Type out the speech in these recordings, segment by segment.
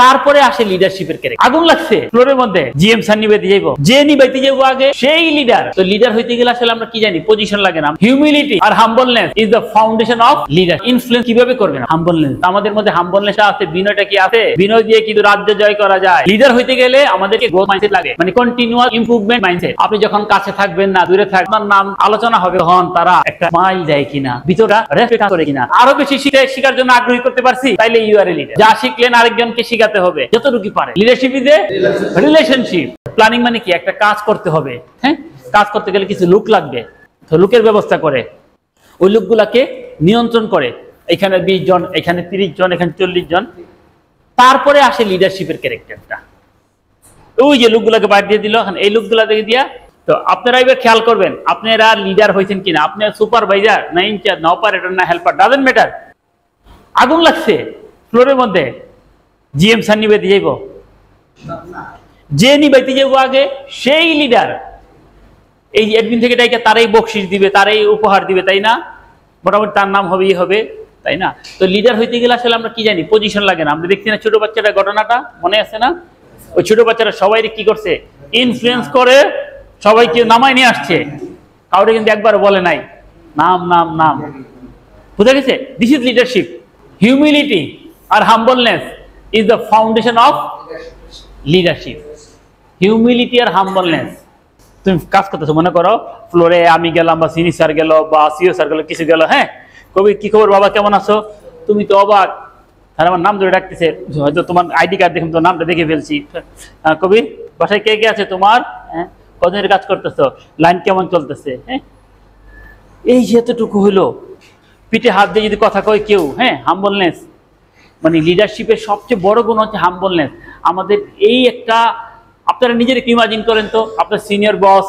তারপরে আসে লিডারশিপের ক্যারেক্টার। আগুন লাগছে ফ্লোরের মধ্যে, জিএম স্যার নিবাইতে যাইবো, যে নিবাইতে যাইবো আগে সেই লিডার। তো লিডার হইতে গেলে আসলে আমরা কি জানি, পজিশন লাগে না। হিউমিলিটি আর humbleness is the foundation of leader. Influence কিভাবে করবেন? হাম্বলনেস। আমাদের মধ্যে হাম্বলনেস আছে, বিনয়টা কি আছে? বিনয় দিয়ে কিন্তু রাজ্য জয় করা যায়। লিডার হইতে গেলে আমাদেরকে গ্রোথ মাইন্ডসেট লাগে, মানে কন্টিনিউয়াস ইমপ্রুভমেন্ট মাইন্ডসেট। আপনি যখন কাছে থাকবেন না দূরে থাকবেন, নাম আলোচনা হবে, তখন তারা একটা স্মাইল দেয় কিনা, ভিতরটা রেসপেক্ট করে কিনা, আরো বেশি শেখার জন্য আগ্রহী করতে পারছি, তাইলে ইউ আর এ লিডার। যা শিখলেন আরেকজনকে শিখাতে হবে যতটুকু পারে। Leadership is a relationship. Planning মানে কি? একটা কাজ করতে হবে, হ্যাঁ, কাজ করতে গেলে কিছু লোক লাগবে, তো লোকের ব্যবস্থা করে ওই লোকগুলাকে নিয়ন্ত্রণ করে। এখানে 20 জন, এখানে 30 জন, এখানে 40 জন। তারপরে আসে লিডারশিপের ক্যারেক্টারটা। ওই যে লোকগুলাকে বাইরে দিয়ে দিল, এই লোকগুলা দেখে দিয়া। তো আপনারা এবার খেয়াল করবেন, আপনারা লিডার হয়েছেন কিনা, আপনি সুপারভাইজার না ইনচার্জ না অপারেটর না হেল্পার, ডাজন্ট ম্যাটার। আগুন লাগছে ফ্লোরের মধ্যে, জিএম স্যার নিবাইতে যাইব, যে নিবাইতে যাইব আগে সেই লিডার। এই অ্যাডমিন থেকে ডাইকা তারাই বকশিস দিবে, তারাই উপহার দিবে, তাই না? মোটামুটি তার নাম হবেই হবে, তাই না? তো লিডার হইতে গেলে আসলে আমরা কি জানি, পজিশন লাগে না। আমরা দেখছি না ছোট বাচ্চাটা, ঘটনাটা মনে আছে না? ওই ছোট বাচ্চারা সবাই কি করছে, ইনফ্লুয়েন্স করে সবাইকে নামায় নিয়ে আসছে, কাউরে কিন্তু একবার বলে নাই নাম নাম নাম। বুঝা গেছে? This is leadership. হিউমিলিটি আর humbleness is the foundation of leadership. Humility আর হাম্বলনেস। তুমি কাজ করতেছো, মনে করো ফ্লোরে আমি গেলাম বা সিনি স্যার গেল বা সিও স্যার গেল, কিছু গেল, হ্যাঁ, কবি কি খবর বাবা, কেমন আছো? তুমি তো অবাক, তাহলে আমার নাম ধরে ডাকতেছে, হয়তো তোমার আইডি কার্ড দেখুন, তো নামটা দেখে ফেলছি। কবি বাসায় কে কে আছে তোমার? হ্যাঁ, কদিনের কাজ করতেছো, লাইন কেমন চলতেছে? হ্যাঁ, এই যেতটুকু হইলো, পিঠে হাত দিয়ে যদি কথা কয় কেউ, হ্যাঁ, হাম্বলনেস। মানে লিডারশিপের সবচেয়ে বড় গুণ হচ্ছে হাম্বলনেস। আমাদের এই একটা, আপনারা নিজের একটু ইমাজিন করেন তো, আপনার সিনিয়র বস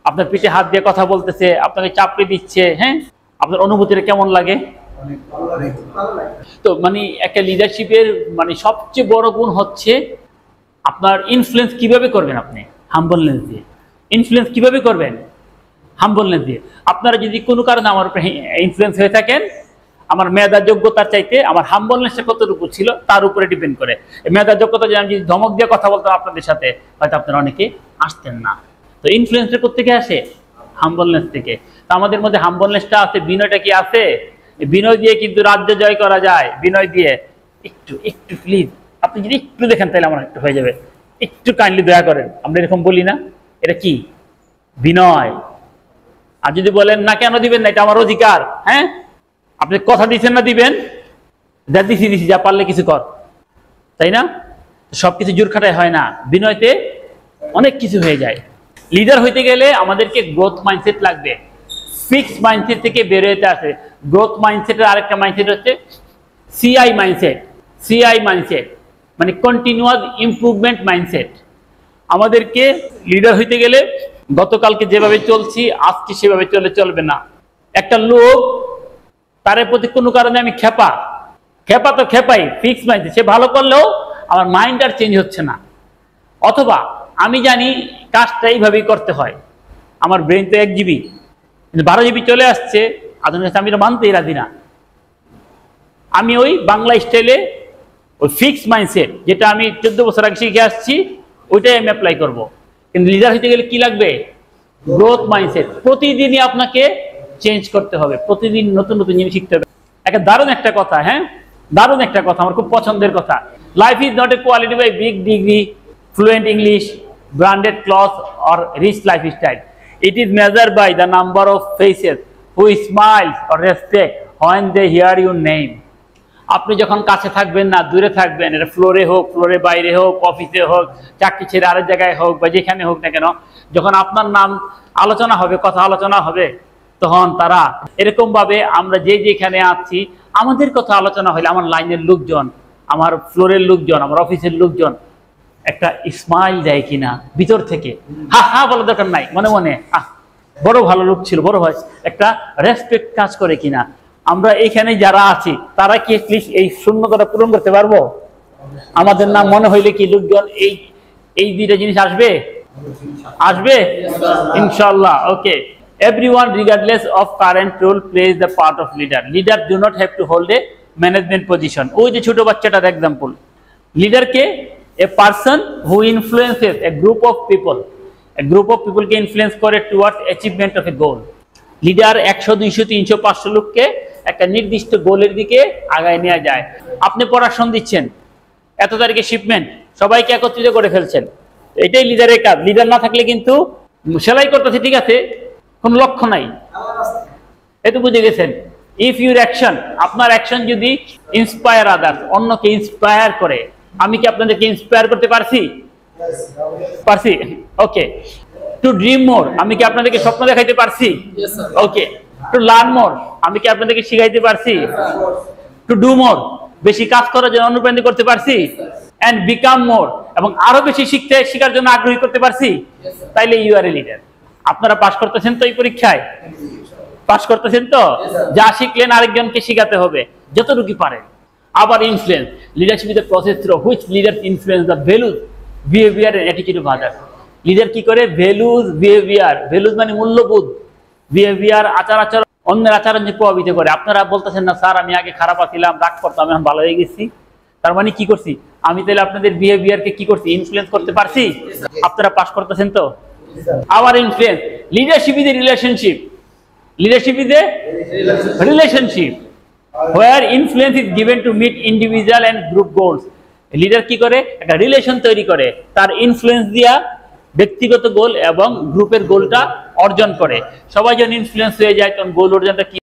আপনার পিঠে হাত দিয়ে কথা বলতেছে, আপনাকে চাপড়ে দিচ্ছে, হ্যাঁ, আপনার অনুভূতিটা কেমন লাগে? তো মানে একটা লিডারশিপের মানে সবচেয়ে বড় গুণ হচ্ছে আপনার ইনফ্লুয়েন্স কিভাবে করবেন আপনি? হাম্বলনেস দিয়ে। ইনফ্লুয়েন্স কিভাবে করবেন? হাম্বলনেস দিয়ে। আপনারা যদি কোনো কারণে আমার উপরে ইনফ্লুয়েন্স হয়ে থাকেন, আমার মেধা যোগ্যতার চাইতে আমার হাম্বলনেসটা কতটুকু ছিল তার উপরে ডিপেন্ড করে। মেধা যোগ্যতা যদি আমি যদি ধমক দিয়ে কথা বলতাম আপনাদের সাথে, হয়তো আপনারা অনেকে আসতেন না। তো ইনফ্লুয়েন্সটা কোত্থেকে আসে? হাম্বলনেস থেকে। তো আমাদের মধ্যে হাম্বলনেসটা আছে, বিনয়টা কি আছে? বিনয় দিয়ে কিন্তু রাজ্য জয় করা যায়। বিনয় দিয়ে একটু একটু প্লিজ আপনি যদি একটু দেখেন তাহলে আমার একটু হয়ে যাবে, একটু কাইন্ডলি দয়া করেন। আমরা এরকম বলি না? এটা কি? বিনয়। আর যদি বলেন না, কেন দিবেন না, এটা আমার অধিকার, হ্যাঁ, আপনি কথা দিচ্ছেন না দিবেন, দিছি দিছি, যা পারলে কিছু কর, তাই না? সবকিছু জোর খাটায় হয় না, বিনয়তে অনেক কিছু হয়ে যায়। লিডার হইতে গেলে আমাদেরকে গ্রোথ মাইন্ডসেট লাগবে। ফিক্সড মাইন্ডসেট থেকে বের হইতে আসে। গ্রোথ মাইন্ডসেটের আরেকটা মাইন্ডসেট হচ্ছে সিআই মাইন্ডসেট। সিআই মাইন্ডসেট মানে কন্টিনিউয়াস ইমপ্রুভমেন্ট মাইন্ডসেট। আমাদেরকে লিডার হইতে গেলে গতকালকে যেভাবে চলছি আজকে সেভাবে চলবে না। একটা লোক, তার প্রতি কোনো কারণে আমি খেপা তো খেপাই, ফিক্স মাইন্ড, সে ভালো করলেও আমার মাইন্ড আর চেঞ্জ হচ্ছে না। অথবা আমি জানি কাজটা এইভাবেই করতে হয়, আমার ব্রেন তো 1 জিবি, কিন্তু 12 জিবি চলে আসছে, আধুনিক আমি মানতেই রাজি না। আমি ওই বাংলা স্টাইলে ওই ফিক্স মাইন্ডসেট, যেটা আমি 14 বছর আগে শিখে আসছি, ওইটাই আমি অ্যাপ্লাই করব। কিন্তু লিডার হইতে গেলে কি লাগবে? Growth mindset. প্রতিদিনই আপনাকে চেঞ্জ করতে হবে, প্রতিদিন নতুন নতুন জিনিস শিখতে হবে। একটা দারুণ একটা কথা, হ্যাঁ, দারুণ একটা কথা, আমার খুব পছন্দের কথা। Life is not a quality by big degree, fluent English, branded cloth or rich lifestyle. It is measured by the number of faces who smiles or respect when they hear your name. আপনি যখন কাছে থাকবেন না দূরে থাকবেন, এটা ফ্লোরে হোক, ফ্লোরে বাইরে হোক, অফিসে হোক, চাকরি ছেড়ে আরেক জায়গায় হোক, বা যেখানে হোক না কেন, যখন আপনার নাম আলোচনা হবে, কথা আলোচনা হবে, তখন তারা এরকম ভাবে, আমরা যে যেখানে আছি আমাদের কথা আলোচনা হলে আমার লাইনের লোকজন, আমার ফ্লোরের লোকজন, আমার অফিসের লোকজন একটা স্মাইল দেয় কিনা ভিতর থেকে, হা হা বলার দরকার নাই, মনে মনে বড় ভালো লোক ছিল, বড় হয়, একটা রেসপেক্ট কাজ করে কিনা। আমরা এখানে যারা আছি তারা কি এই শূন্যতাটা পূরণ করতে পারবো? আমাদের নাম মনে হইলে কি লোকজন এই দুইটা জিনিস আসবে? ইনশাআল্লাহ। ওকে, everyone regardless of current role plays the part of leader. Leader do not have to hold a management position. ওই যে ছোট বাচ্চাটার এক্সাম্পল, লিডারকে a person who influences a group of people, a group of পিপলকে influence করে towards achievement of a goal. Leader 100, 200, 300, 500 লোককে একটা নির্দিষ্ট গোলের দিকে আগায় নেওয়া যায়। আপনি পড়াশোনা দিচ্ছেন, এত তারিখে শিপমেন্ট, সবাইকে একত্রিত করে ফেলছেন, এটাই লিডারের কাজ। লিডার না থাকলে কিন্তু সেলাই করতেছে, ঠিক আছে, কোনো লক্ষ্য নাই, এতো বুঝে গেছেন। ইফ ইউর অ্যাকশন, আপনার অ্যাকশন যদি ইন্সপায়ার আদার্স, অন্যকে ইন্সপায়ার করে, আমি কি আপনাদেরকে ইন্সপায়ার করতে পারছি? পারছি, ওকে। টু ড্রিম মোর, আমি কি আপনাদেরকে স্বপ্ন দেখাইতে পারছি? ওকে। টু লার্ন মোর, আমি কি আপনাদেরকে শিখাইতে পারছি? টু ডু মোর, বেশি কাজ করার জন্য অনুপ্রাণিত করতে পারছি? এন্ড বিকাম মোর, এবং আরো বেশি শিখার জন্য আগ্রহী করতে পারছি? তাইলে ইউ আর এ লিডার। আপনারা পাশ করতেছেন তো এই পরীক্ষায়? পাশ করতেছেন তো? যা শিখলেন আরেকজনকে শিখাতে হবে যতটুকু পারেন। আবার influence, leadership is the process through which leaders influence the values, behaviour and attitude of others. Leader কি করে? ভ্যালুজ, বিহেভিয়ার, ভ্যালুজ মানে মূল্যবোধ, বিহেভিয়ার আচার আচরণ, অন্যের আচরণ যে প্রভাবিত করে। আপনারা বলতেছেন না স্যার আমি আগে খারাপ ছিলাম, রাগ করতাম, এখন ভালো হয়ে গেছি, তার মানে কি করছি? আমি তাহলে আপনাদের বিহেভিয়ারকে কি করছি? ইনফ্লুয়েন্স করতে পারছি। আপনারা পাস করতেছেন তো? আবার influence, leadership is a relationship, leadership is a relationship where influence is given to meet individual and group goals. Leader কি করে? একটা রিলেশন তৈরি করে, তার ইনফ্লুয়েন্স দিয়া ব্যক্তিগত গোল এবং গ্রুপের গোলটা অর্জন করে। সবাই যখন ইনফ্লুয়েন্স হয়ে যায় তখন গোল অর্জনটা কি